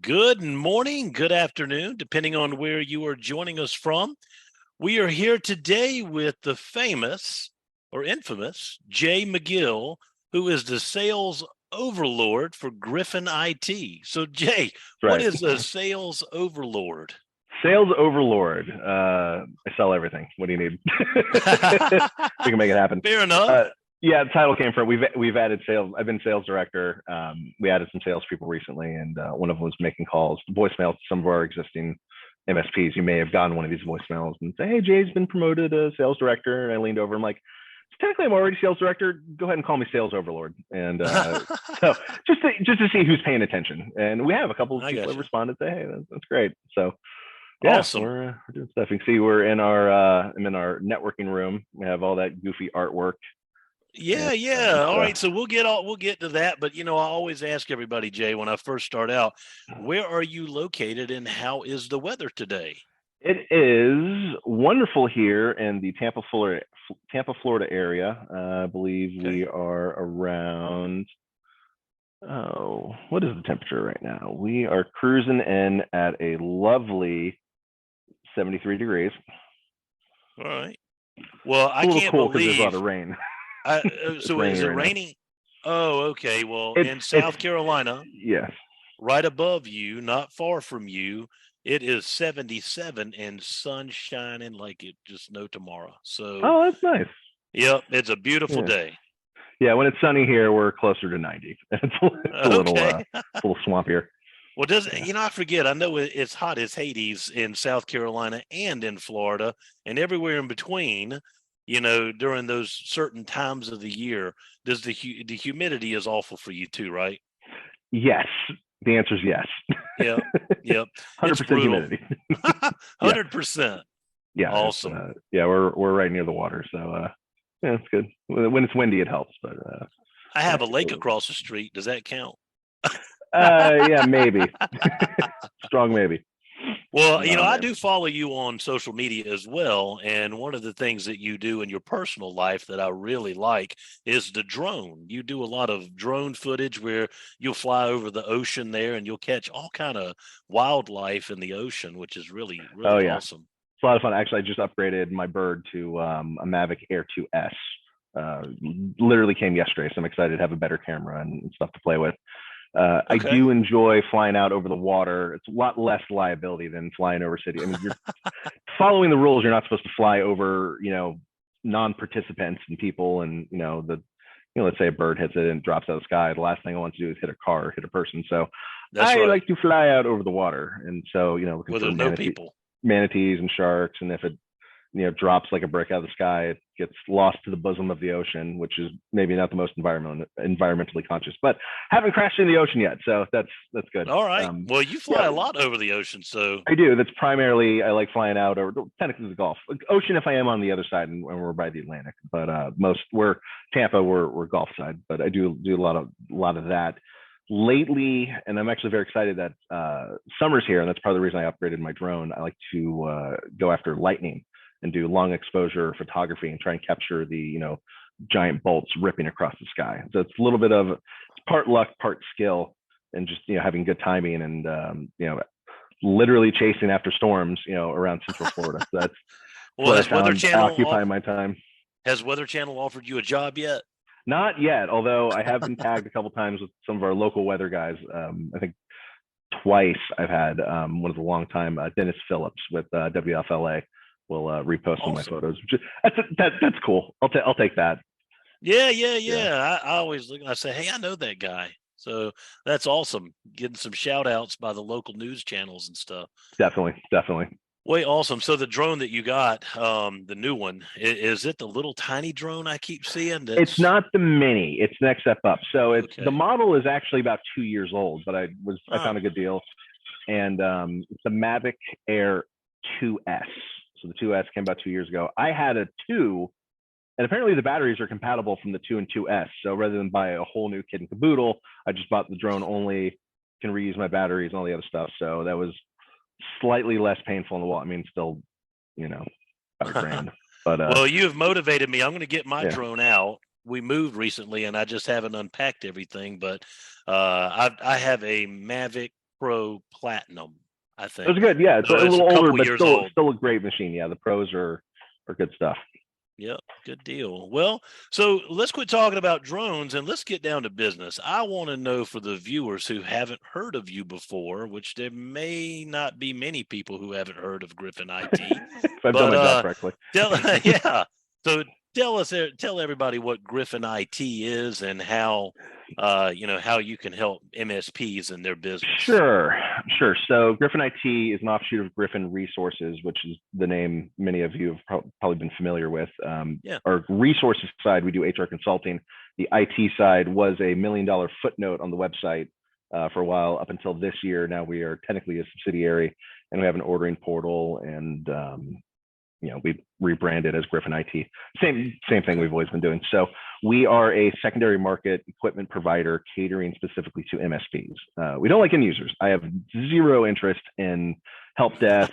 Good morning, good afternoon, depending on where you are joining us from. We are here today with the famous or infamous Jay McGill, who is the sales overlord for Griffin IT. So, Jay, what Right. is a sales overlord? Sales overlord. I sell everything. What do you need? We can make it happen. Fair enough. Uh, yeah, the title came from we've added sales. I've been sales director. We added some salespeople recently, and one of them was making calls, voicemails to some of our existing MSPs. You may have gotten one of these voicemails and say, "Hey, Jay's been promoted to sales director." And I leaned over. I'm like, technically, I'm already sales director. Go ahead and call me sales overlord. And so just to see who's paying attention. And we have a couple of I people got have you. responded. Say, "Hey, that's great." So yeah, Awesome. we're doing stuff. You can see we're in our I'm in our networking room. We have all that goofy artwork. Yeah, And yeah. All right. So we'll get to that. But I always ask everybody, Jay, when I first start out, where are you located and how is the weather today? it is wonderful here in the Tampa, Florida area. I believe Okay. we are around. Oh, what is the temperature right now? We are cruising in at a lovely 73 degrees. All right. Well, It's I a little can't cool because there's a lot believe of rain. It's so is rainy it right now. raining? Oh, okay. Well, in It's South Carolina, yes. right above you, not far from you, it is 77 and sun shining like it just no tomorrow. So, Oh, that's nice. yep, it's a beautiful Yeah. day. Yeah, when it's sunny here, we're closer to 90. It's Okay. a little swampier. Well, does Yeah. I forget. I know it's hot as Hades in South Carolina and in Florida and everywhere in between. During those certain times of the year, does the humidity is awful for you too, right? Yes, the answer is yes. Yep, yep. It's 100% brutal. humidity. Yeah, 100%. yeah, it's Awesome. yeah, we're right near the water, so yeah, it's good. When it's windy, it helps, but I yeah, have a lake across the street. Does that count? yeah, maybe strong, maybe. Well, No, I man. do follow you on social media as well. And one of the things that you do in your personal life that I really like is the drone. You do a lot of drone footage where you'll fly over the ocean there and you'll catch all kind of wildlife in the ocean, which is really, Oh really yeah, awesome. it's a lot of fun. Actually, I just upgraded my bird to a Mavic Air 2S. Uh, Literally came yesterday, so I'm excited to have a better camera and stuff to play with. I Okay. do enjoy flying out over the water. It's a lot less liability than flying over city. I mean, you're following the rules. You're not supposed to fly over, non-participants and people, and let's say a bird hits it and drops out of the sky. The last thing I want to do is hit a car or hit a person. So That's I right. like to fly out over the water, and so looking Where for there's no people. manatees and sharks, and if it drops like a brick out of the sky, it gets lost to the bosom of the ocean, which is maybe not the most environmentally conscious, but haven't crashed in the ocean yet, so that's good. All right. Well, you Yeah, fly a lot over the ocean, so I do. That's primarily I like flying out over technically the Gulf Ocean if I am on the other side and we're by the Atlantic, but most we're Tampa, we're Gulf side, but I do a lot of that lately, and I'm actually very excited that summer's here, and that's part of the reason I upgraded my drone. I like to go after lightning and do long exposure photography and try and capture the giant bolts ripping across the sky. So it's a little bit of part luck, part skill, and just having good timing and literally chasing after storms around Central Florida. So that's well, what I found occupying my time. Has Weather Channel offered you a job yet? Not yet, although I have been tagged a couple times with some of our local weather guys. I think twice I've had one of the longtime Dennis Phillips with WFLA will repost some of my Awesome. photos. That's cool. I'll take that. Yeah, yeah, Yeah, yeah. I always look and I say, hey, I know that guy. So that's awesome. Getting some shout outs by the local news channels and stuff. definitely. Way awesome. So the drone that you got, the new one, is it the little tiny drone I keep seeing? It's That's not the mini. It's the next step up. So it's the okay. model is actually about 2 years old, but I Oh, found a good deal, and it's the Mavic Air 2S. So the 2S came about 2 years ago. I had a two, and apparently the batteries are compatible from the 2 and 2S. So rather than buy a whole new kit and caboodle, I just bought the drone only, can reuse my batteries and all the other stuff. So that was slightly less painful in the wall. I mean, still, about a grand, but well, you have motivated me. I'm going to get my yeah. drone out. We moved recently, and I just haven't unpacked everything. But I have a Mavic Pro Platinum, I It was think. good. Yeah, it's a So it's a little older, couple but years still old. still a great machine. Yeah, the pros are good stuff. Yep, good deal. Well, so let's quit talking about drones and let's get down to business. I want to know, for the viewers who haven't heard of you before, which there may not be many people who haven't heard of Griffin IT, If I've done but my job correctly. yeah. So tell everybody what Griffin IT is and how how you can help MSPs in their business. Sure, sure. So Griffin IT is an offshoot of Griffin Resources, which is the name many of you have probably been familiar with. Yeah. Our resources side, we do HR consulting. The IT side was a $1 million footnote on the website for a while up until this year. Now we are technically a subsidiary, and we have an ordering portal, and we rebranded as Griffin IT. Same thing we've always been doing. So we are a secondary market equipment provider catering specifically to MSPs. We don't like end users. I have zero interest in help desk,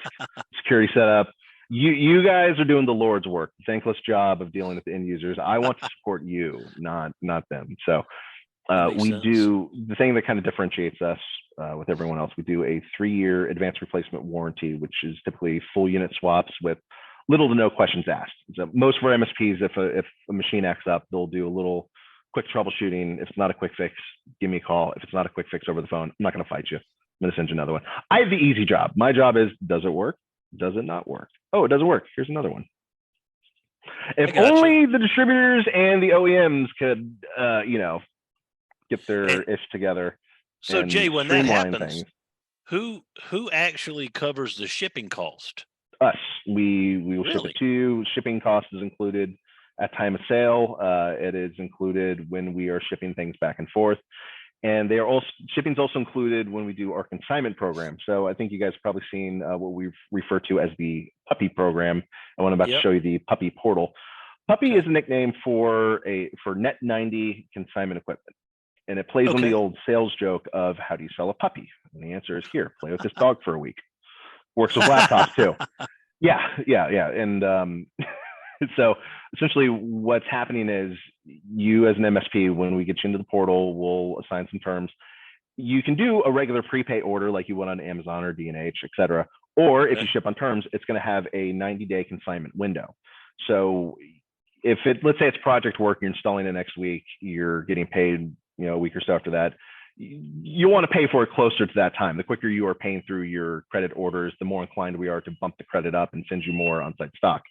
security setup. You guys are doing the Lord's work, thankless job of dealing with the end users. I want to support you, not them. So we Sense. do the thing that kind of differentiates us with everyone else. We do a 3-year advanced replacement warranty, which is typically full unit swaps with little to no questions asked. So most of our MSPs, if a machine acts up, they'll do a little quick troubleshooting. If it's not a quick fix, give me a call. If it's not a quick fix over the phone, I'm not going to fight you. I'm going to send you another one. I have the easy job. My job is, does it work? Does it not work? Oh, it doesn't work. Here's another one. If only the distributors and the OEMs could, get their ish together. So Jay, when that happens, who actually covers the shipping cost? Us. We will ship it to you. Shipping cost is included at time of sale. It is included when we are shipping things back and forth, and they are also shipping's also included when we do our consignment program. So I think you guys have probably seen what we refer to as the puppy program. And I'm about to show you the puppy portal. Puppy is a nickname for Net 90 consignment equipment. And it plays on the old sales joke of, how do you sell a puppy? And the answer is, here, play with this dog for a week. Works with laptops too. Yeah. And so essentially what's happening is, you as an MSP, when we get you into the portal, we'll assign some terms. You can do a regular prepay order like you would on Amazon or D&H, et cetera. Or if you ship on terms, it's going to have a 90-day consignment window. So if let's say it's project work, you're installing it next week, you're getting paid a week or so after that, you want to pay for it closer to that time. The quicker you are paying through your credit orders, the more inclined we are to bump the credit up and send you more on-site stock.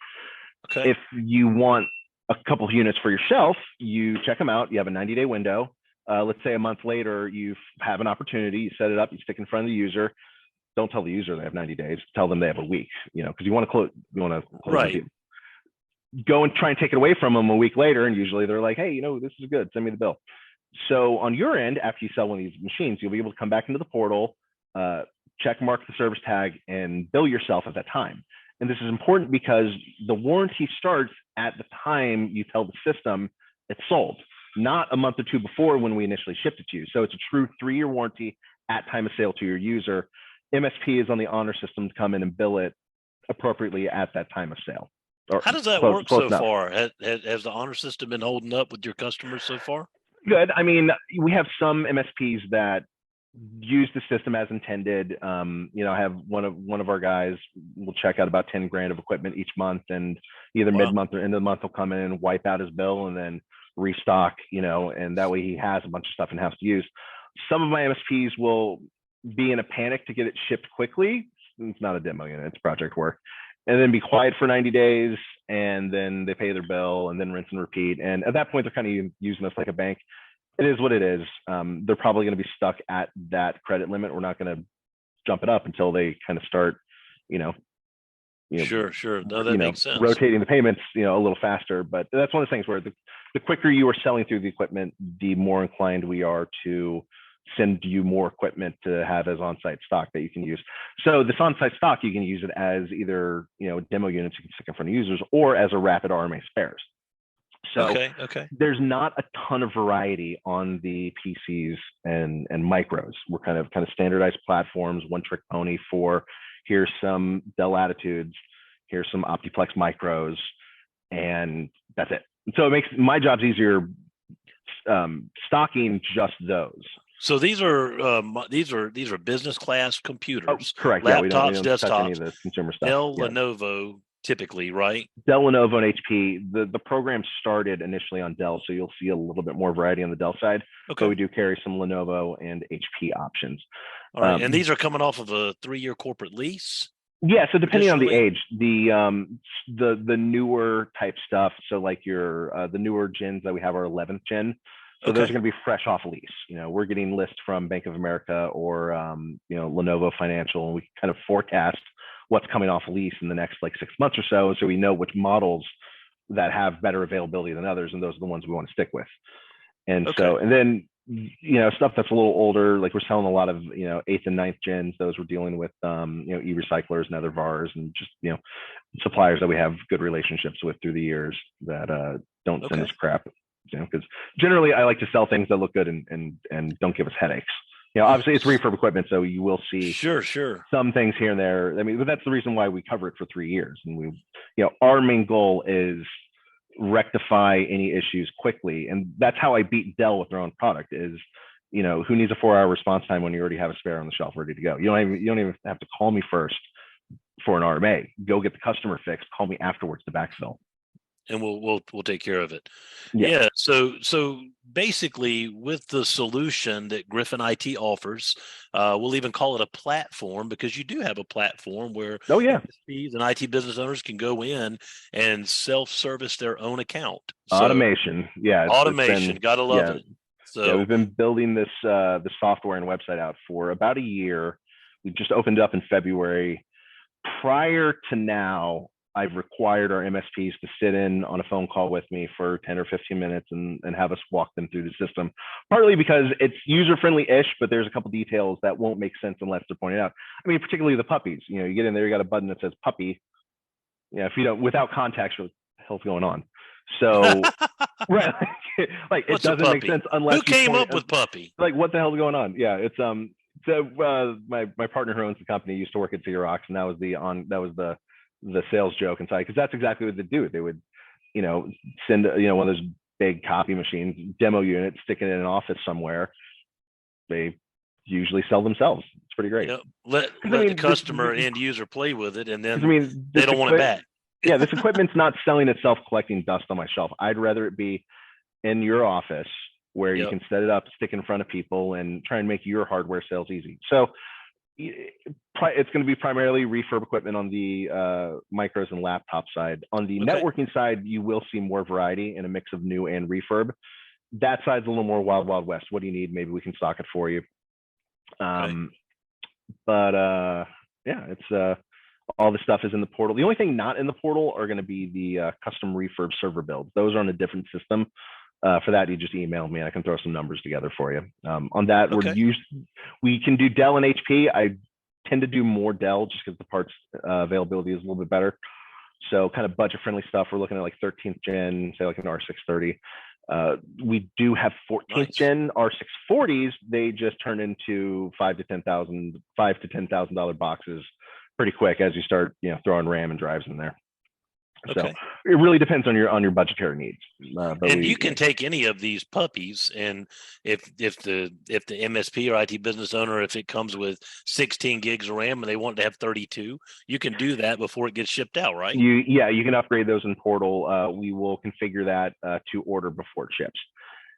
If you want a couple of units for yourself, you check them out. You have a 90-day window. Let's say a month later, you have an opportunity. You set it up. You stick in front of the user. Don't tell the user they have 90 days. Tell them they have a week. Because you want to close. You want to close. Right. Go and try and take it away from them a week later, and usually they're like, "Hey, this is good. Send me the bill." So on your end, after you sell one of these machines, you'll be able to come back into the portal, check mark the service tag, and bill yourself at that time. And this is important because the warranty starts at the time you tell the system it's sold, not a month or two before when we initially shipped it to you. So it's a true 3-year warranty at time of sale to your user. MSP is on the honor system to come in and bill it appropriately at that time of sale. How does that work so far? Has the honor system been holding up with your customers so far? Good. I mean, we have some MSPs that use the system as intended. I have one of our guys will check out about 10 grand of equipment each month, and either mid-month or end of the month he'll come in and wipe out his bill and then restock, and that way he has a bunch of stuff in-house to use. Some of my MSPs will be in a panic to get it shipped quickly. It's not a demo unit, it's project work. And then be quiet for 90 days, and then they pay their bill, and then rinse and repeat. And at that point, they're kind of using us like a bank. It is what it is. They're probably going to be stuck at that credit limit. We're not going to jump it up until they kind of start, Sure. No, that makes sense. Rotating the payments, a little faster. But that's one of the things where the quicker you are selling through the equipment, the more inclined we are to send you more equipment to have as on-site stock that you can use. So this on-site stock, you can use it as either, demo units you can stick in front of users, or as a rapid RMA spares. So there's not a ton of variety on the PCs and micros. We're kind of standardized platforms, one trick pony for, here's some Dell Latitudes, here's some Optiplex micros, and that's it. So it makes my jobs easier stocking just those. So these are business class Oh, computers, correct. Yeah, we laptops, don't touch any desktops, of the consumer stuff. Dell, Yeah. Lenovo, typically, right? Dell, Lenovo, and HP. The program started initially on Dell, so you'll see a little bit more variety on the Dell side. But Okay. we do carry some Lenovo and HP options. All right. And these are coming off of a 3-year corporate lease. Yeah, so depending on the Traditionally? age, the newer type stuff. So like your the newer gens that we have are 11th gen. So those are Okay. going to be fresh off lease. We're getting lists from Bank of America or Lenovo Financial, and we kind of forecast what's coming off lease in the next like 6 months or so, so we know which models that have better availability than others, and those are the ones we want to stick with. And Okay. so, and then stuff that's a little older, like we're selling a lot of 8th and 9th gens. Those we're dealing with e-recyclers and other VARs, and just suppliers that we have good relationships with through the years that don't send us Okay. crap. Because generally I like to sell things that look good and don't give us headaches. Obviously it's refurb equipment, so you will see Sure. some things here and there. I mean, but that's the reason why we cover it for 3 years. And our main goal is rectify any issues quickly. And that's how I beat Dell with their own product is, who needs a 4-hour response time when you already have a spare on the shelf ready to go? You don't even have to call me first for an RMA. Go get the customer fixed. Call me afterwards to backfill. And we'll take care of it. Yeah. Yeah. So basically, with the solution that Griffin IT offers, we'll even call it a platform, because you do have a platform where Oh yeah. MSPs and IT business owners can go in and self-service their own account. So Automation. Yeah. automation, gotta love Yeah. it. Yeah. We've So been building this the software and website out for about a year. We just opened up in February. Prior to now, I've required our MSPs to sit in on a phone call with me for 10 or 15 minutes and have us walk them through the system, partly because it's user-friendly-ish, but there's a couple details that won't make sense unless they're pointed out. I mean, particularly the puppies. You get in there, you got a button that says puppy. If you don't, without context, what the hell's going on? So, right, like it what's a doesn't make puppy? sense unless Who you came point up with puppy? like what the hell's going on. Yeah, it's so my partner who owns the company used to work at Xerox, and that was the sales joke inside, because that's exactly what they do. They would send one of those big copy machines, demo unit, stick it in an office somewhere. They usually sell themselves. It's pretty great. Let the customer and end user play with it, and then they don't want it back. Yeah, this equipment's not selling itself collecting dust on my shelf. I'd rather it be in your office where you can set it up, stick it in front of people, and try and make your hardware sales easy. So it's going to be primarily refurb equipment on the micros and laptop side. On the networking side, you will see more variety in a mix of new and refurb. That side's a little more wild west. What do you need? Maybe we can stock it for you. But yeah, it's all the stuff is in the portal. The only thing not in the portal are going to be the custom refurb server builds. Those are on a different system. For that, you just email me. I can throw some numbers together for you. On that, we can do Dell and HP. I tend to do more Dell just because the parts availability is a little bit better. So kind of budget friendly stuff. We're looking at like 13th gen, say like an R630. We do have 14th gen R640s. They just turn into $5,000 to $10,000 boxes pretty quick as you start throwing RAM and drives in there. So it really depends on your budgetary needs. And you can take any of these puppies, and if the MSP or IT business owner, if it comes with 16 gigs of RAM and they want to have 32, you can do that before it gets shipped out, right? You can upgrade those in Portal. We will configure that to order before it ships.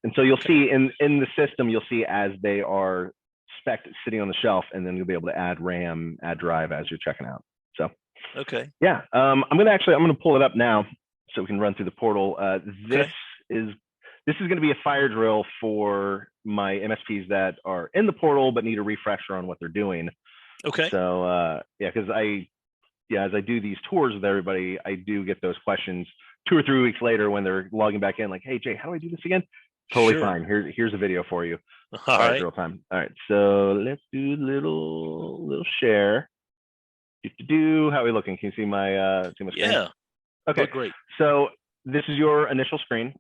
And so you'll see in the system, you'll see as they are spec sitting on the shelf, and then you'll be able to add RAM, add drive as you're checking out. So yeah, I'm gonna pull it up now so we can run through the portal. This is going to be a fire drill for my MSPs that are in the portal but need a refresher on what they're doing. So yeah, because as I do these tours with everybody, I do get those questions 2 or 3 weeks later when they're logging back in, like, hey Jay, how do I do this again? Totally fine. Here's a video for you. All right. Drill time. All right, so let's do a little share. How are we looking? Can you see my screen? Yeah. Okay, great. So this is your initial screen.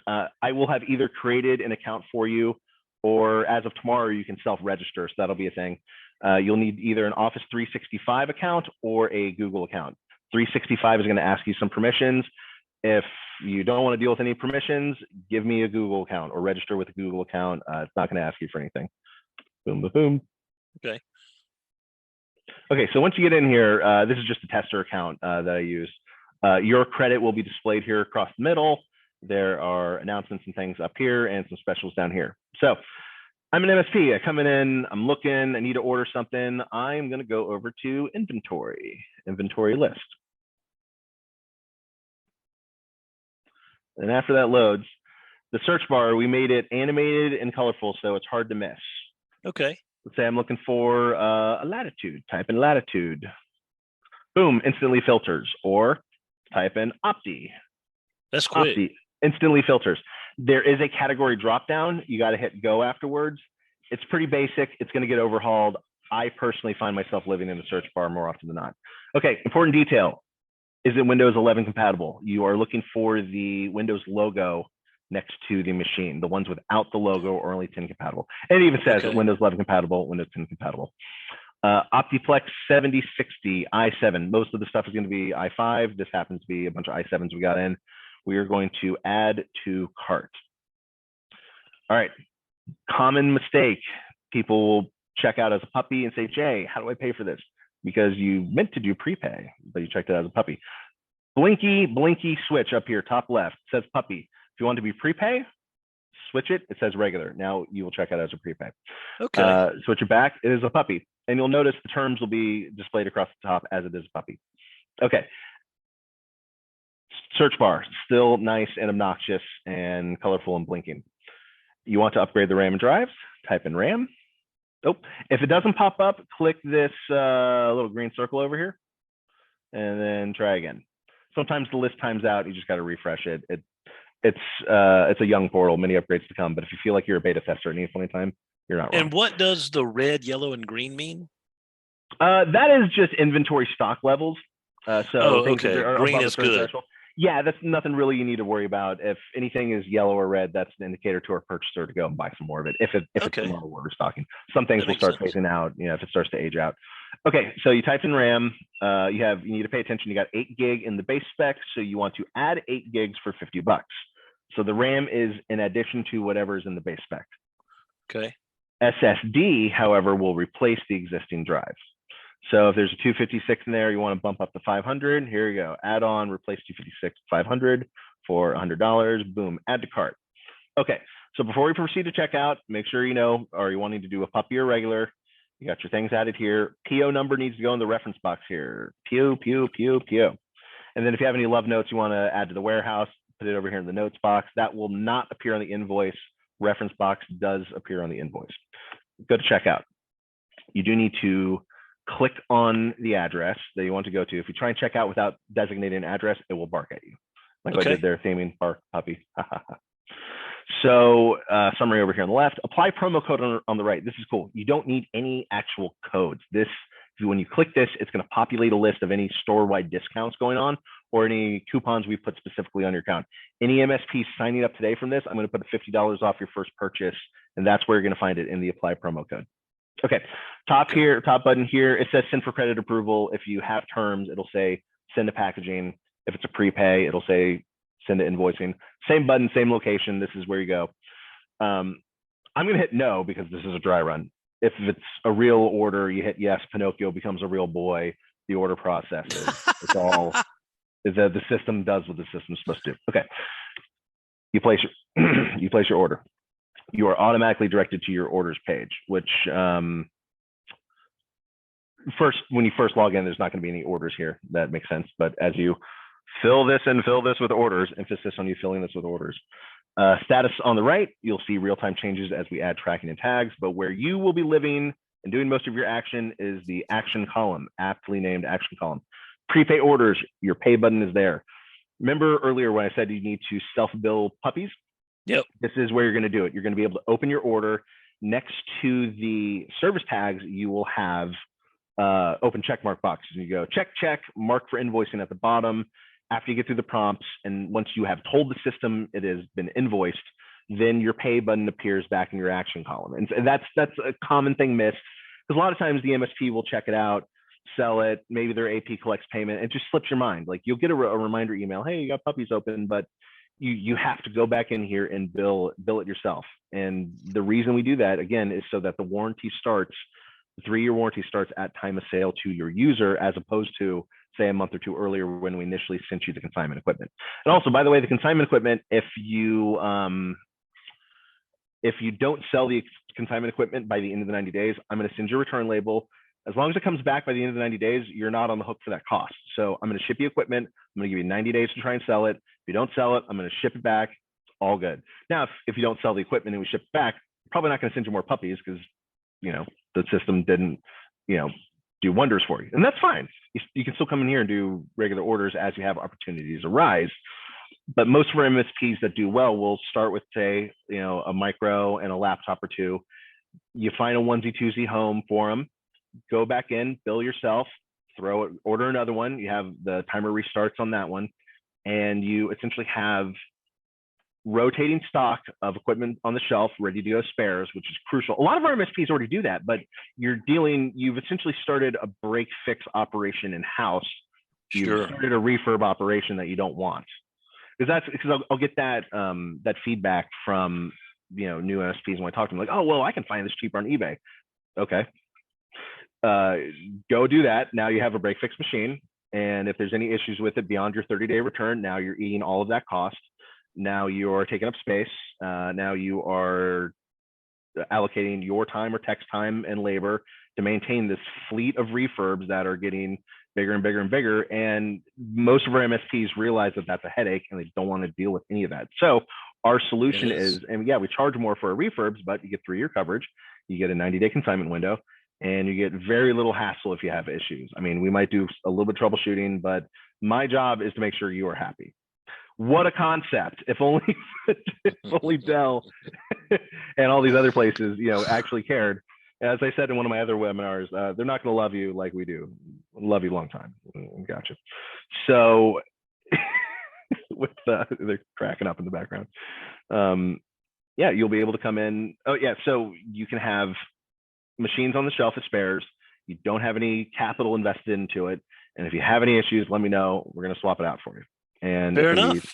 I will have either created an account for you, or as of tomorrow, you can self-register. So that'll be a thing. You'll need either an Office 365 account or a Google account. 365 is going to ask you some permissions. If you don't want to deal with any permissions, give me a Google account or register with a Google account. It's not going to ask you for anything. Boom, boom, boom. Okay. Okay, so once you get in here, this is just a tester account that I use. Your credit will be displayed here across the middle. There are announcements and things up here and some specials down here. So I'm an MSP. I come in, I'm looking, I need to order something. I'm going to go over to inventory list. And after that loads, the search bar, we made it animated and colorful, so it's hard to miss. Okay. Let's say I'm looking for a latitude, type in latitude. Boom, instantly filters, or type in Opti. That's quick. Opti, instantly filters. There is a category drop down. You got to hit go afterwards. It's pretty basic. It's going to get overhauled. I personally find myself living in the search bar more often than not. Okay, important detail. Is it Windows 11 compatible? You are looking for the Windows logo next to the machine. The ones without the logo are only 10 compatible. And it even says Windows 11 compatible, Windows 10 compatible. OptiFlex 7060 i7. Most of the stuff is going to be i5. This happens to be a bunch of i7s we got in. We are going to add to cart. All right. Common mistake. People will check out as a puppy and say, Jay, how do I pay for this? Because you meant to do prepay, but you checked it out as a puppy. Blinky switch up here, top left, says puppy. If you want to be prepay, switch it. It says regular. Now you will check out as a prepay. Okay. Switch it back. It is a puppy. And you'll notice the terms will be displayed across the top as it is a puppy. Okay. Search bar, still nice and obnoxious and colorful and blinking. You want to upgrade the RAM and drives, type in RAM. Oh, if it doesn't pop up, click this little green circle over here and then try again. Sometimes the list times out, you just got to refresh it. It's a young portal, many upgrades to come, but if you feel like you're a beta tester at any point in time, you're not wrong. And what does the red, yellow, and green mean? That is just inventory stock levels. Okay. Green is good. Threshold. Yeah, that's nothing really you need to worry about. If anything is yellow or red, that's an indicator to our purchaser to go and buy some more of it. If it's low order stocking, some things will start phasing out. If it starts to age out. Okay, so you typed in RAM. You need to pay attention. You got 8 gig in the base spec, so you want to add 8 gigs for $50. So the RAM is in addition to whatever is in the base spec. Okay. SSD, however, will replace the existing drives. So if there's a 256 in there, you want to bump up to 500. Here you go. Add on, replace 256 500 for $100. Boom, add to cart. Okay, so before we proceed to checkout, make sure you know, are you wanting to do a puppy or regular? You got your things added here. PO number needs to go in the reference box here. PO. And then if you have any love notes you want to add to the warehouse, put it over here in the notes box. That will not appear on the invoice. Reference box does appear on the invoice. Go to checkout. You do need to click on the address that you want to go to. If you try and check out without designating an address, it will bark at you. Like I did there, theming, bark, puppy. So summary over here on the left, apply promo code on the right. This is cool. You don't need any actual codes. When you click this, it's going to populate a list of any store-wide discounts going on or any coupons we put specifically on your account. Any MSP signing up today from this, I'm going to put $50 off your first purchase, and that's where you're going to find it in the apply promo code. Okay, top button here, it says send for credit approval. If you have terms, it'll say send to packaging. If it's a prepay, it'll say send to invoicing. Same button, same location. This is where you go. I'm going to hit no because this is a dry run. If it's a real order, you hit yes, Pinocchio becomes a real boy. The order processes. It's all, the system does what the system's supposed to do. Okay, you place your order. You are automatically directed to your orders page, which when you first log in, there's not going to be any orders here. That makes sense. But as you fill this with orders, emphasis on you filling this with orders. Status on the right, you'll see real-time changes as we add tracking and tags. But where you will be living and doing most of your action is the action column, aptly named action column. Prepay orders, your pay button is there. Remember earlier when I said you need to self-bill puppies? Yep. This is where you're going to do it. You're going to be able to open your order. Next to the service tags, you will have open check mark boxes. And you go check, mark for invoicing at the bottom. After you get through the prompts, and once you have told the system it has been invoiced, then your pay button appears back in your action column. And that's a common thing missed, because a lot of times the MSP will check it out, sell it. Maybe their AP collects payment. It just slips your mind. Like you'll get a reminder email, hey, you got puppies open, but you have to go back in here and bill it yourself. And the reason we do that, again, is so that the warranty starts, the 3-year warranty starts at time of sale to your user, as opposed to, say, a month or two earlier when we initially sent you the consignment equipment. And also, by the way, the consignment equipment, if you don't sell the consignment equipment by the end of the 90 days, I'm going to send you a return label. As long as it comes back by the end of the 90 days, you're not on the hook for that cost. So I'm going to ship you equipment. I'm going to give you 90 days to try and sell it. If you don't sell it, I'm going to ship it back. All good. Now, if you don't sell the equipment and we ship it back, probably not going to send you more puppies because, the system didn't, do wonders for you. And that's fine. You can still come in here and do regular orders as you have opportunities arise. But most of our MSPs that do well will start with, say, a micro and a laptop or two. You find a onesie twosie home for them, go back in, bill yourself, order another one. You have the timer restarts on that one, and you essentially have rotating stock of equipment on the shelf ready to go spares, which is crucial. A lot of our MSPs already do that, but you've essentially started a break fix operation in-house. You've started a refurb operation that you don't want. Because I'll get that feedback from new MSPs when I talk to them, like, oh, well, I can find this cheaper on eBay. Okay, go do that. Now you have a break fix machine, and if there's any issues with it beyond your 30-day return, now you're eating all of that cost. Now you're taking up space. Now you are allocating your time or tech's time and labor to maintain this fleet of refurbs that are getting bigger and bigger and bigger. And most of our MSPs realize that that's a headache and they don't want to deal with any of that. So our solution is, and yeah, we charge more for our refurbs, but you get 3-year coverage, you get a 90-day consignment window, and you get very little hassle if you have issues. I mean, we might do a little bit of troubleshooting, but my job is to make sure you are happy. What a concept! If only Dell and all these other places, actually cared. As I said in one of my other webinars, they're not going to love you like we do. Love you long time. Gotcha. So, they're cracking up in the background. Yeah, you'll be able to come in. Oh yeah, so you can have machines on the shelf as spares. You don't have any capital invested into it, and if you have any issues, let me know. We're going to swap it out for you. And fair it's enough.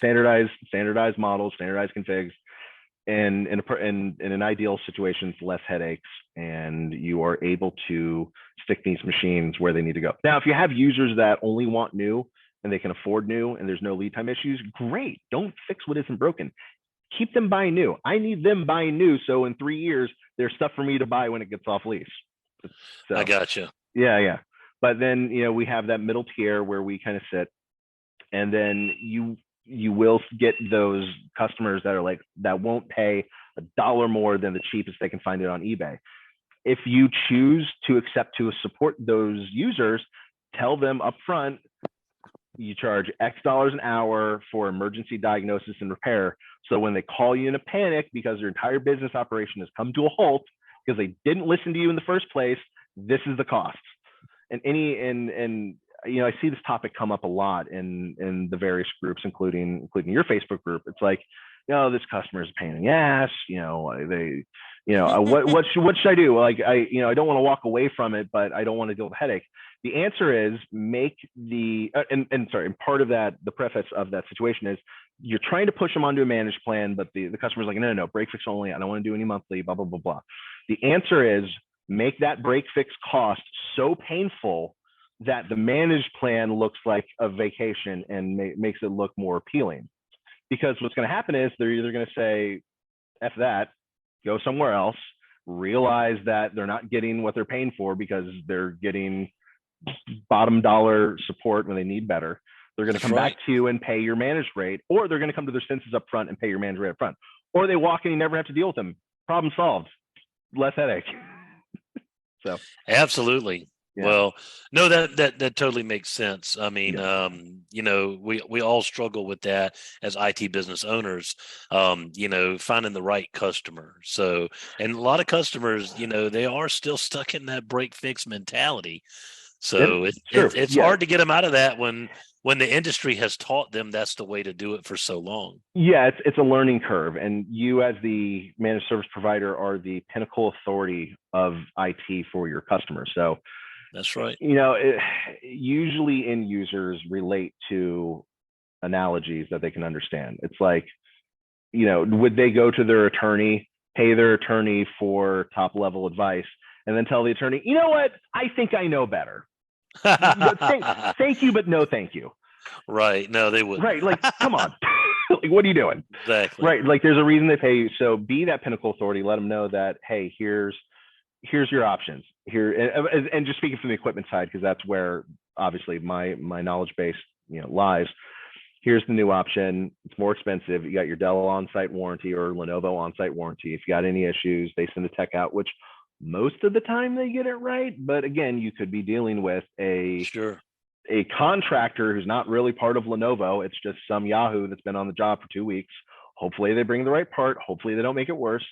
Standardized models, standardized configs, and in an ideal situation, it's less headaches, and you are able to stick these machines where they need to go. Now, if you have users that only want new and they can afford new and there's no lead time issues, great. Don't fix what isn't broken. Keep them buying new. I need them buying new, so in 3 years, there's stuff for me to buy when it gets off lease. So, I gotcha. Yeah. But then, we have that middle tier where we kind of sit. And then you will get those customers that won't pay $1 more than the cheapest they can find it on eBay. If you choose to accept to support those users, tell them up front, you charge X dollars an hour for emergency diagnosis and repair. So when they call you in a panic because their entire business operation has come to a halt because they didn't listen to you in the first place, this is the cost. And I see this topic come up a lot in the various groups, including your Facebook group. It's like, this customer is a pain in the ass. What should I do? Like, I don't want to walk away from it, but I don't want to deal with the headache. The answer is make and part of that, the preface of that situation is you're trying to push them onto a managed plan, but the customer's like, no, break fix only. I don't want to do any monthly, blah, blah, blah, blah. The answer is make that break fix cost so painful that the managed plan looks like a vacation and makes it look more appealing. Because what's going to happen is they're either going to say, F that, go somewhere else, realize that they're not getting what they're paying for because they're getting bottom dollar support when they need better. They're going to come back to you and pay your managed rate, or they're going to come to their senses up front and pay your managed rate up front. Or they walk in and you never have to deal with them. Problem solved. Less headache. So absolutely. Yeah. Well, no, that totally makes sense. I mean, we all struggle with that as IT business owners, finding the right customer. So, and a lot of customers, they are still stuck in that break fix mentality. So it's hard to get them out of that when the industry has taught them that's the way to do it for so long. Yeah, it's a learning curve, and you as the managed service provider are the pinnacle authority of IT for your customers. So That's right. Usually end users relate to analogies that they can understand. It's like, would they go to their attorney, pay their attorney for top level advice, and then tell the attorney, you know what, I think I know better. Thank you, but no thank you. Right. No, they wouldn't. Right. Like, come on. Like, what are you doing? Exactly. Right. Like, there's a reason they pay you. So be that pinnacle authority. Let them know that, hey, here's your options here. And just speaking from the equipment side, because that's where obviously my knowledge base, lies. Here's the new option. It's more expensive. You got your Dell on-site warranty or Lenovo on-site warranty. If you got any issues, they send a tech out, which most of the time they get it right. But again, you could be dealing with a contractor who's not really part of Lenovo. It's just some Yahoo that's been on the job for 2 weeks. Hopefully they bring the right part. Hopefully they don't make it worse.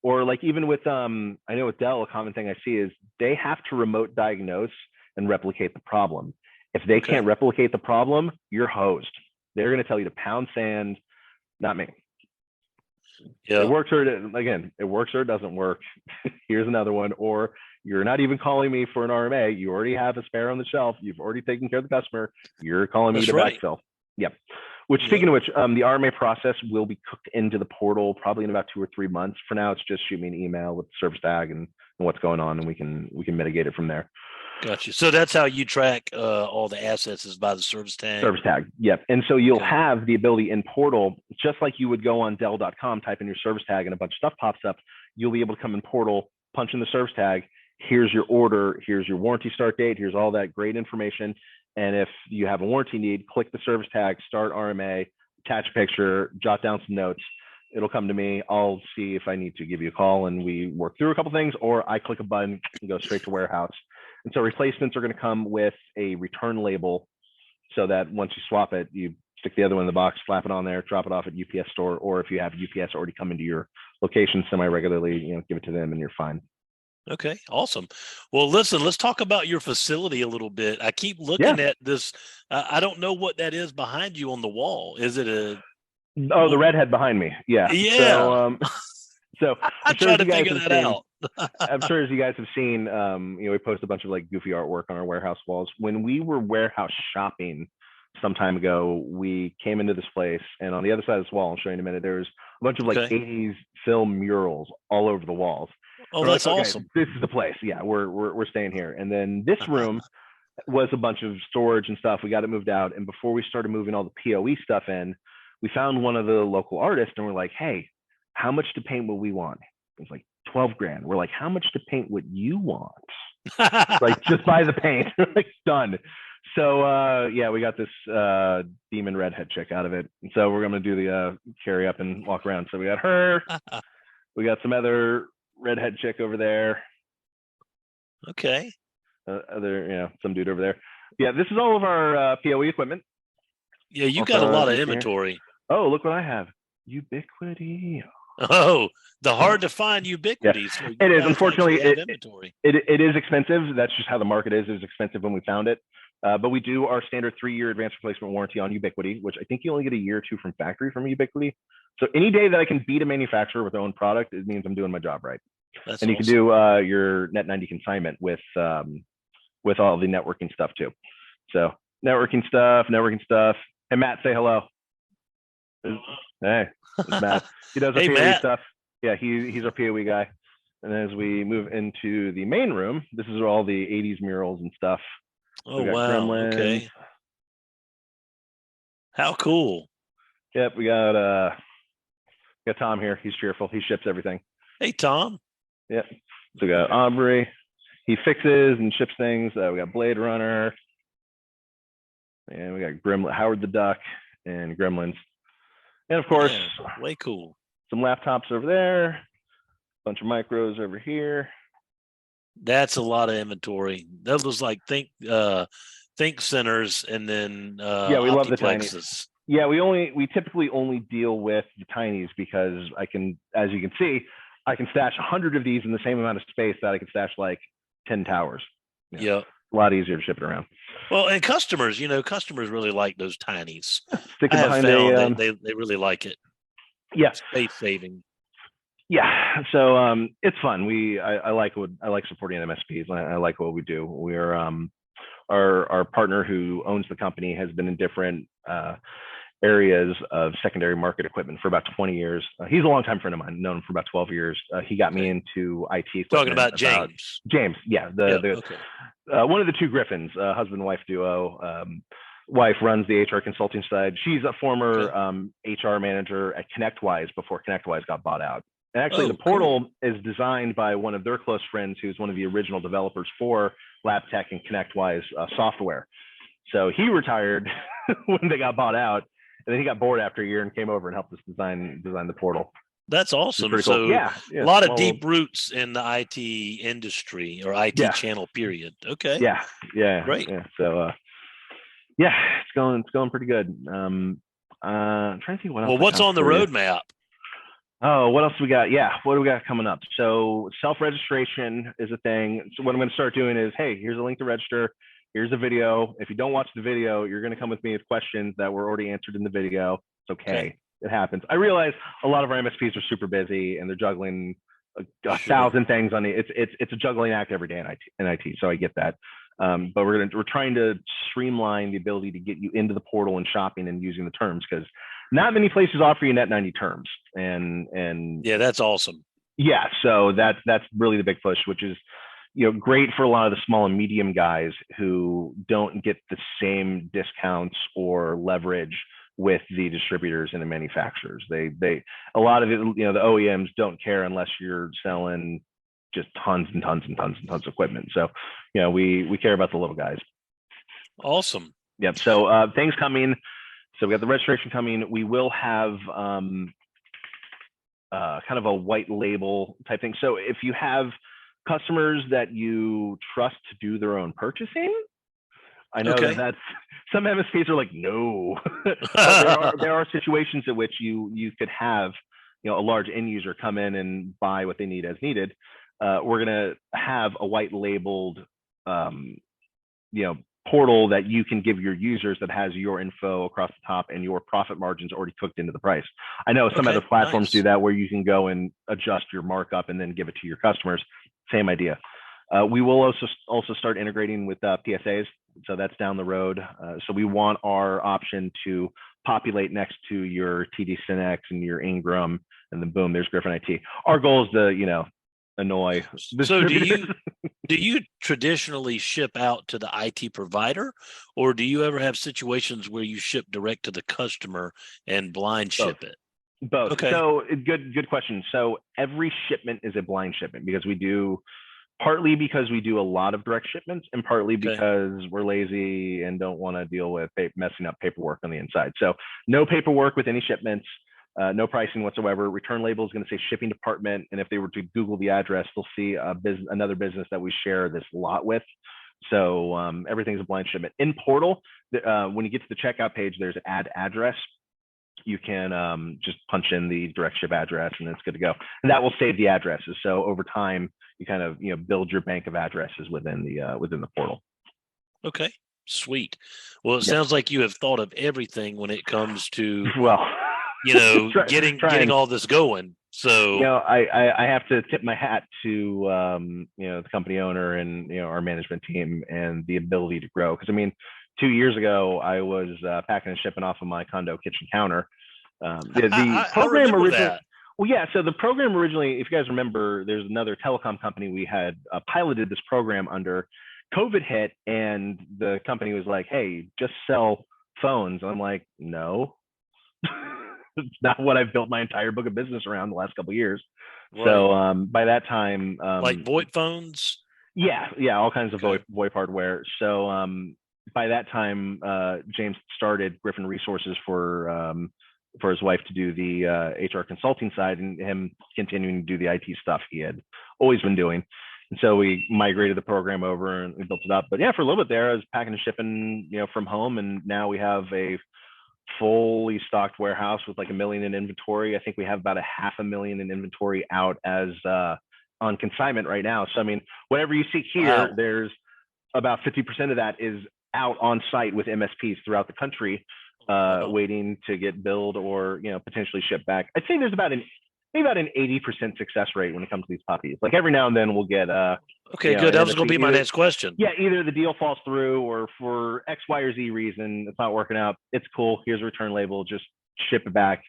Or like even with, I know with Dell, a common thing I see is they have to remote diagnose and replicate the problem. If they can't replicate the problem, you're hosed. They're going to tell you to pound sand, not me. Yeah. It works or it doesn't work. Here's another one. Or you're not even calling me for an RMA. You already have a spare on the shelf. You've already taken care of the customer. You're calling me to backfill. Yep. Which, speaking of which, the RMA process will be cooked into the portal probably in about 2 or 3 months. For now, it's just shoot me an email with the service tag and what's going on, and we can mitigate it from there. Gotcha. So that's how you track all the assets, is by the service tag? Service tag, yep. And so you'll have the ability in portal, just like you would go on Dell.com, type in your service tag, and a bunch of stuff pops up. You'll be able to come in portal, punch in the service tag. Here's your order. Here's your warranty start date. Here's all that great information. And if you have a warranty need, click the service tag, start RMA, attach a picture, jot down some notes. It'll come to me. I'll see if I need to give you a call, and we work through a couple things, or I click a button and go straight to warehouse. And so replacements are going to come with a return label, so that once you swap it, you stick the other one in the box, slap it on there, drop it off at UPS store, or if you have UPS already come into your location semi-regularly, give it to them and you're fine. Okay, awesome. Well, listen, let's talk about your facility a little bit. I keep looking at this. I don't know what that is behind you on the wall. Is it a... Oh, the redhead behind me. Yeah. Yeah. So I'm trying to figure that out. I'm sure, as you guys have seen, we post a bunch of like goofy artwork on our warehouse walls. When we were warehouse shopping some time ago, we came into this place, and on the other side of this wall, I'll show you in a minute, there's a bunch of like 80s film murals all over the walls. Oh, that's awesome. This is the place. Yeah, we're staying here. And then this room was a bunch of storage and stuff. We got it moved out. And before we started moving all the POE stuff in, we found one of the local artists, and we're like, hey, how much to paint would we want? It was like 12 grand. We're like, how much to paint would you want? Like, just buy the paint. Like, done. So we got this demon redhead chick out of it. And so we're gonna do the carry up and walk around. So we got her. We got some other redhead chick over there. Okay. Some dude over there. Yeah, this is all of our POE equipment. Yeah, you got a lot of inventory. Oh, look what I have. Ubiquity. Oh, the hard to find Ubiquity. Yeah. So it is. Unfortunately, inventory. It is expensive. That's just how the market is. It was expensive when we found it. But we do our standard 3-year advanced replacement warranty on Ubiquity, which I think you only get a year or two from factory from Ubiquity. So any day that I can beat a manufacturer with their own product, it means I'm doing my job right. That's and you can do your Net 90 consignment with all the networking stuff too. So networking stuff. Hey, Matt, say hello. Hey, it's Matt. He does our POE stuff. Yeah, he's our POE guy. And as we move into the main room, this is all the 80s murals and stuff. Oh, wow. Gremlins. Okay. How cool. Yep, we got Tom here. He's cheerful. He ships everything. Hey, Tom. Yep. So we got Aubrey. He fixes and ships things. We got Blade Runner. And we got Howard the Duck and Gremlins. And of course, way cool. Some laptops over there. A bunch of micros over here. That's a lot of inventory. That was like think centers, and then we love the tinies. Yeah, we typically only deal with the tinies because I can, as you can see, I can stash 100 of these in the same amount of space that I can stash like 10 towers. Yeah. A lot easier to ship it around. Well, and customers really like those tinies. Sticking behind they really like it. Yeah. Space saving. Yeah, so it's fun. I like supporting MSPs. I like what we do. We're our partner who owns the company has been in different areas of secondary market equipment for about 20 years. He's a longtime friend of mine, known him for about 12 years. He got me Okay. into IT Talking equipment about about James. James. Yeah, Yeah. the Okay. one of the two Griffins, husband and wife duo. Wife runs the HR consulting side. She's a Okay. former HR manager at ConnectWise before ConnectWise got bought out. And actually, the Oh, cool. portal is designed by one of their close friends, who's one of the original developers for LabTech and ConnectWise software. So he retired when they got bought out, and then he got bored after a year and came over and helped us design the portal. That's It's awesome. pretty cool. So Yeah, a yeah, lot of small little, deep roots in the IT industry or IT yeah, channel period. Okay. yeah, yeah, Great. yeah. So yeah, it's going pretty good. I'm trying to think what else Well, I what's got on the for you. roadmap? Oh, what else we got? Yeah, what do we got coming up? So self-registration is a thing. So what I'm going to start doing is, hey, here's a link to register. Here's a video. If you don't watch the video, you're going to come with me with questions that were already answered in the video. It's Okay. okay. It happens. I realize a lot of our MSPs are super busy and they're juggling a Sure. thousand things on the. It's a juggling act every day in IT. So I get that. But we're trying to streamline the ability to get you into the portal and shopping and using the terms, because not many places offer you net 90 terms, and Yeah, that's awesome. yeah, so that's really the big push, which is great for a lot of the small and medium guys who don't get the same discounts or leverage with the distributors and the manufacturers. They a lot of it, the OEMs don't care unless you're selling just tons and tons and tons and tons of equipment. So we care about the little guys. Awesome. Yep. So things coming. So we got the registration coming. We will have kind of a white label type thing. So if you have customers that you trust to do their own purchasing, I know that Okay. that's some MSPs are like, no, but there are situations in which you could have a large end user come in and buy what they need as needed. We're gonna have a white labeled um, portal that you can give your users that has your info across the top and your profit margins already cooked into the price. I know some other Okay. platforms do Nice. that where you can go and adjust your markup and then give it to your customers. Same idea. We will also start integrating with PSAs, so that's down the road. So we want our option to populate next to your TD Synex and your Ingram, and then boom, there's Griffin IT. Our goal is to annoy So distributors. do you traditionally ship out to the IT provider, or do you ever have situations where you ship direct to the customer and blind Both. ship it? Both. Okay. So good question. So every shipment is a blind shipment because we do partly because we do a lot of direct shipments and partly Okay. because we're lazy and don't want to deal with messing up paperwork on the inside. So no paperwork with any shipments, no pricing whatsoever. Return label is going to say shipping department, and if they were to Google the address, they'll see another business that we share this lot with. So everything's a blind shipment. In portal, when you get to the checkout page, there's add address. You can just punch in the direct ship address and it's good to go. And that will save the addresses. So over time, you kind of build your bank of addresses within the portal. Okay. Sweet. Well, it Yep. sounds like you have thought of everything when it comes to, Well, getting all this going. So I have to tip my hat to the company owner and our management team and the ability to grow. Because I mean, 2 years ago, I was packing and shipping off of my condo kitchen counter. The I program remember originally, that. well, yeah. So the program originally, if you guys remember, there's another telecom company we had piloted this program under. COVID hit, and the company was like, "Hey, just sell phones." I'm like, "No, it's not what I've built my entire book of business around the last couple of years." Right. So by that time, Like VoIP phones. yeah, all kinds of Okay. VoIP hardware. So by that time, James started Griffin Resources for his wife to do the HR consulting side, and him continuing to do the IT stuff he had always been doing. And so we migrated the program over and we built it up. But yeah, for a little bit there, I was packing and shipping, from home, and now we have a fully stocked warehouse with like 1 million in inventory. I think we have about a 500,000 in inventory out as on consignment right now. So I mean, whatever you see here, Wow. there's about 50% of that is out on site with MSPs throughout the country, Wow. waiting to get billed or potentially shipped back. I'd say there's about an maybe about an 80% success rate when it comes to these puppies. Like every now and then we'll get Okay, good. That was going to be my next question. Yeah, either the deal falls through or for X, Y, or Z reason it's not working out. It's cool. Here's a return label. Just ship it back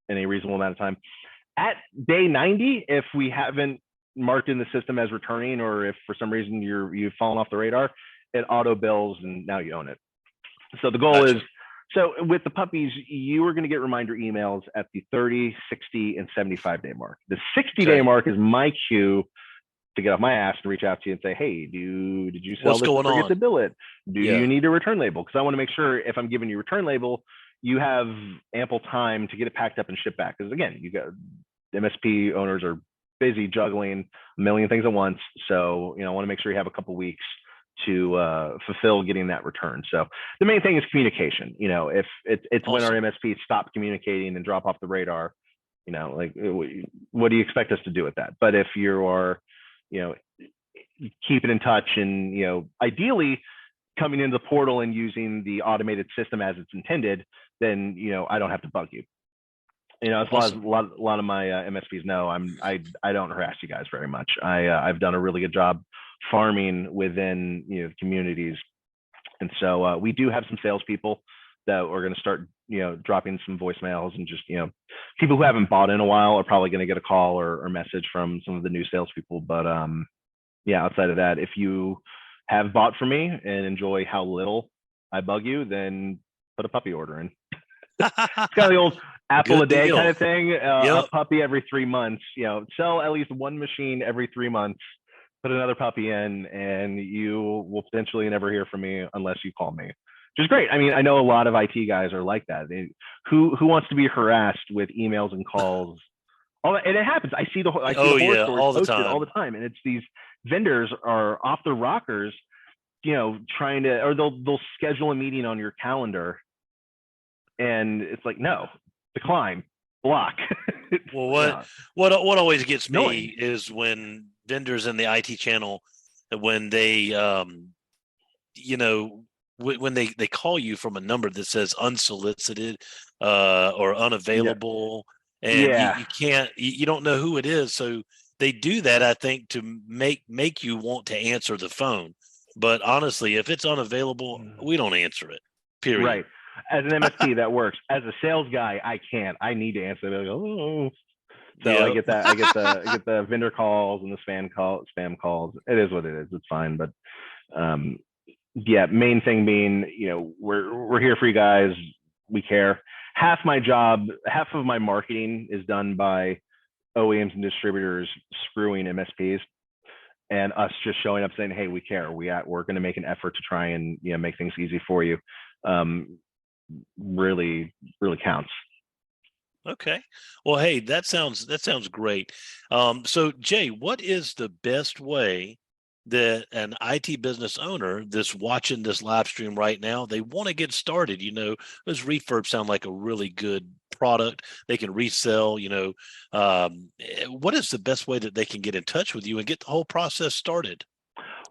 in a reasonable amount of time. At day 90, if we haven't marked in the system as returning, or if for some reason you've fallen off the radar, it auto bills and now you own it. So the goal is, so with the puppies, you are going to get reminder emails at the 30, 60, and 75-day mark. The 60-day mark is my cue to get off my ass and reach out to you and say, hey, did you sell What's this going and forget on? to bill it? Do you need a return label? Because I want to make sure if I'm giving you a return label, you have ample time to get it packed up and shipped back. Because again, you got MSP owners are busy juggling a million things at once. So, I want to make sure you have a couple weeks to fulfill getting that return. So the main thing is communication. If it's awesome. When our MSPs stop communicating and drop off the radar, like what do you expect us to do with that? But if you are, keeping in touch and, ideally coming into the portal and using the automated system as it's intended, then, I don't have to bug you. As awesome. a lot of my MSPs know, I don't harass you guys very much. I've done a really good job farming within communities, and so we do have some salespeople that are going to start dropping some voicemails, and just people who haven't bought in a while are probably going to get a call or message from some of the new salespeople. But outside of that, if you have bought from me and enjoy how little I bug you, then put a puppy order in. It's kind of the old apple a day kind of thing. A puppy every 3 months. Sell at least one machine every 3 months. Put another puppy in, and you will potentially never hear from me unless you call me. Which is great. I mean, I know a lot of IT guys are like that. Who wants to be harassed with emails and calls? And it happens. I see the horror stories posted all the time, and it's these vendors are off the rockers, trying to, or they'll schedule a meeting on your calendar, and it's like, no, decline, block. Well, what always gets me is when vendors in the IT channel, when they when they call you from a number that says unsolicited or unavailable, and you don't know who it is, so they do that, I think, to make you want to answer the phone. But honestly, if it's unavailable, we don't answer it. Period. Right. As an MSP, that works. As a sales guy, I can't. I need to answer. Like, oh. So I get that. I get the vendor calls and the spam calls. It is what it is. It's fine. But main thing being, we're here for you guys. We care. Half of my marketing is done by OEMs and distributors screwing MSPs, and us just showing up saying, hey, we care. We're going to make an effort to try and make things easy for you. Really counts. Okay. Well, hey, that sounds great. So Jay, what is the best way that an IT business owner that's watching this live stream right now, they want to get started? Those Refurb sound like a really good product. They can resell, what is the best way that they can get in touch with you and get the whole process stared?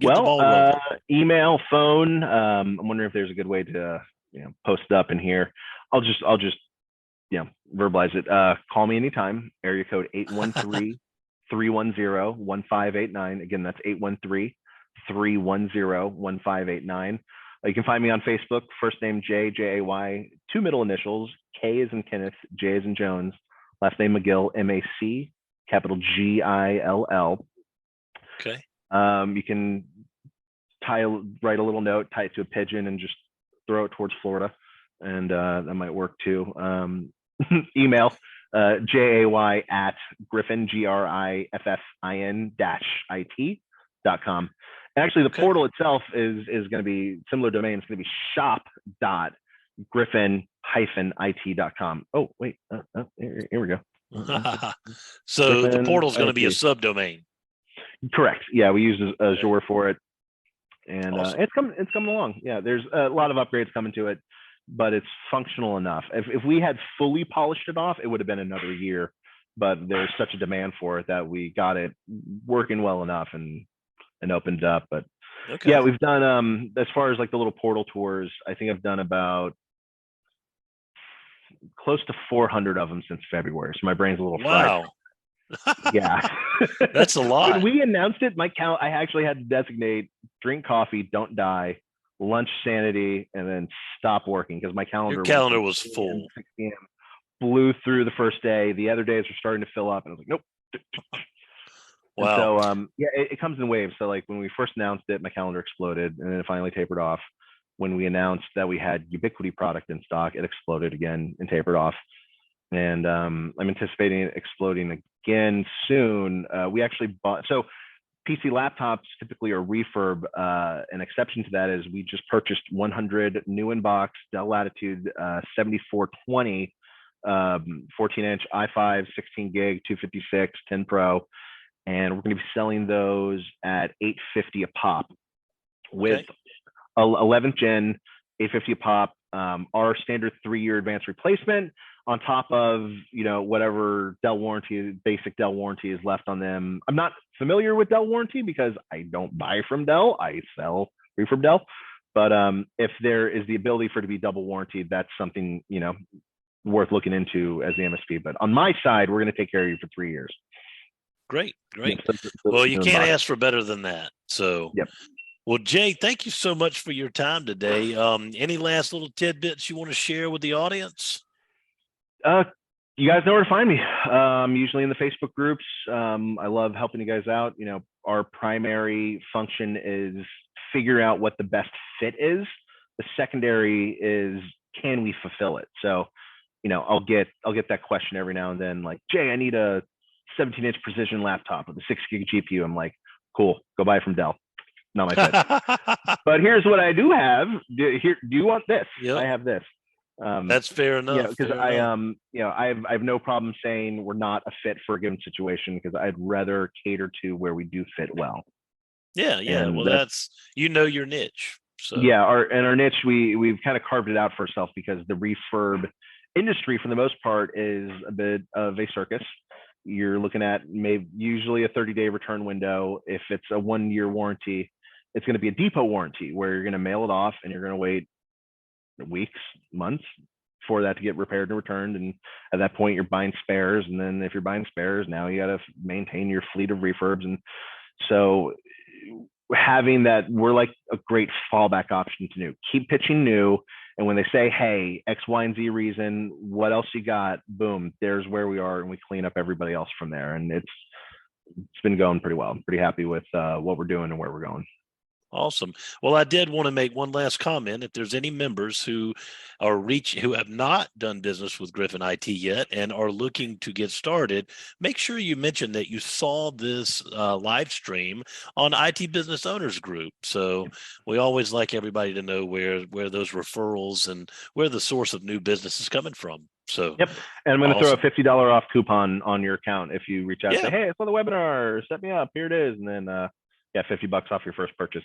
Email, phone. I'm wondering if there's a good way to post it up in here. I'll just verbalize it. Call me anytime. Area code 813-310-1589. Again, that's 813-310-1589. You can find me on Facebook. First name Jay, 2 middle initials, K as in Kenneth, J as in Jones. Last name McGill, M-A-C, capital G-I-L-L. Okay. You can write a little note, tie it to a pigeon, and just throw it towards Florida, and that might work too. Email JAY at Griffin, GRIFFIN-IT.com. And actually, the portal itself is going to be similar domain. It's going to be shop.griffin-it.com. Oh, wait. Here we go. So Griffin, the portal is going to be a subdomain. Correct. Yeah, we use Azure for it. And awesome. It's coming along. Yeah, there's a lot of upgrades coming to it, but it's functional enough. If we had fully polished it off, it would have been another year. But there's such a demand for it that we got it working well enough and opened up. But yeah, we've done as far as like the little portal tours, I think I've done about close to 400 of them since February. So my brain's a little fried. Yeah. That's a When lot. we announced it, I actually had to designate drink coffee, don't die, lunch sanity, and then stop working because my Your calendar was calendar like was 8 a.m. full. 6 p.m. Blew through the first day. The other days were starting to fill up, and I was like, nope. And Wow. so, yeah, it comes in waves. So, like when we first announced it, my calendar exploded, and then it finally tapered off. When we announced that we had Ubiquity product in stock, it exploded again and tapered off. And I'm anticipating it exploding again soon. We actually bought PC laptops typically are refurb. An exception to that is we just purchased 100 new in box Dell Latitude 7420 14-inch i5 16 gig 256 10 Pro, and we're going to be selling those at $850 a pop with Okay. 11th gen, $850 a pop. Our standard 3-year advanced replacement on top of whatever Dell warranty, basic Dell warranty is left on them. I'm not familiar with Dell warranty because I don't buy from Dell. I sell refurb Dell. But if there is the ability for it to be double warranty, that's something worth looking into as the MSP. But on my side, we're going to take care of you for 3 years. Great. Yeah, Great. so Well, you new can't box. ask for better than that. So, Yep. well, Jay, thank you so much for your time today. Any last little tidbits you want to share with the audience? Uh, you guys know where to find me. Usually in the Facebook groups. I love helping you guys out. Our primary function is figure out what the best fit is. The secondary is can we fulfill it? So, I'll get that question every now and then, like, Jay, I need a 17-inch precision laptop with a 6 gig GPU. I'm like, cool, go buy it from Dell. Not my fit. But here's what I do have. Do you want this? I Yep. have this. That's fair enough. Because Fair enough. I have no problem saying we're not a fit for a given situation because I'd rather cater to where we do fit well. Yeah. Yeah. And Well, that's that's, your niche. So, yeah, our niche, we've kind of carved it out for ourselves because the refurb industry for the most part is a bit of a circus. You're looking at maybe usually a 30-day return window. If it's a 1-year warranty, it's going to be a depot warranty where you're going to mail it off and you're going to wait weeks, months for that to get repaired and returned. And at that point, you're buying spares. And then if you're buying spares, now you got to maintain your fleet of refurbs. And so having that, we're like a great fallback option to new. Keep pitching new. And when they say, hey, X, Y, and Z reason, what else you got? Boom, there's where we are. And we clean up everybody else from there. And it's been going pretty well. I'm pretty happy with what we're doing and where we're going. awesome. Well, I did want to make one last comment. If there's any members who who have not done business with Griffin IT yet and are looking to get started, make sure you mention that you saw this live stream on IT Business Owners Group. So we always like everybody to know where those referrals and where the source of new business is coming from. So, yep. And I'm going to throw a awesome. $50 off coupon on your account if you reach out and say, Yeah, hey, I saw the webinar, set me up, here it is. And then yeah, $50 off your first purchase.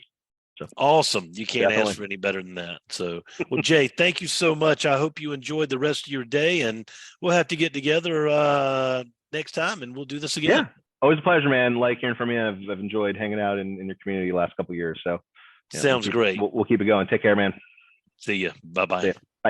So awesome. You can't ask definitely. for any better than that. So, well, Jay, thank you so much. I hope you enjoyed the rest of your day, and we'll have to get together next time and we'll do this again. Yeah, always a pleasure, man. Like hearing from you. I've enjoyed hanging out in your community the last couple of years. So yeah, Sounds great. we'll keep it going. Take care, man. See you. Bye See bye. ya.